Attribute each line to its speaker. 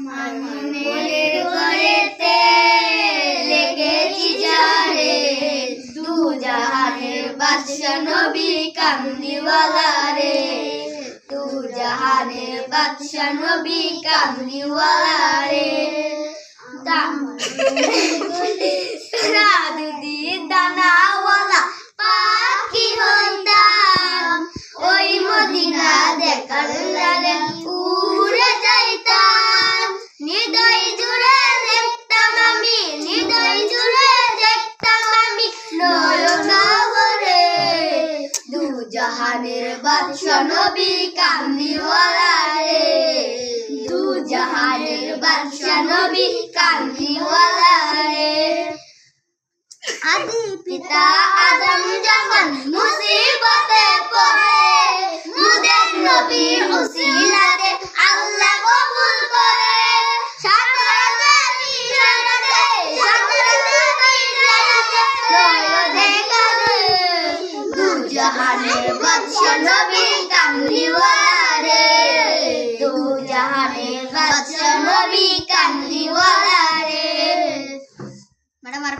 Speaker 1: মনের ঘরেতে লেগেছি যারে দু জাহানের বাদশা নবী কামলিওয়ালা রে দু জাহানের বাদশা নবী কামলিওয়ালা রে দুদি দানাওয়ালা পাখি হইতাম ওই মদিনা দেখার লাগে উড়ে যাইতাম হৃদয় জুড়ে দেখতাম আমি হৃদয় জুড়ে দেখতাম আমি নয়ন ভরে দু জাহানের বাদশা নবী কামলিওয়ালা রে দু জাহানের বাদশা নবী কামলিওয়ালা রে আদি পিতা আদম যখন মুসিবতে পড়ে মুদের নবীর উসিলাতে আল্লাহ কবুল করে সাতরাতে মিরাতে নয়নে কাঁদে দু জাহানের বাদশা নবী কামলিওয়ালা রে দু জাহানের বাদশা নবী কামলিওয়ালা রে। ম্যাডাম আর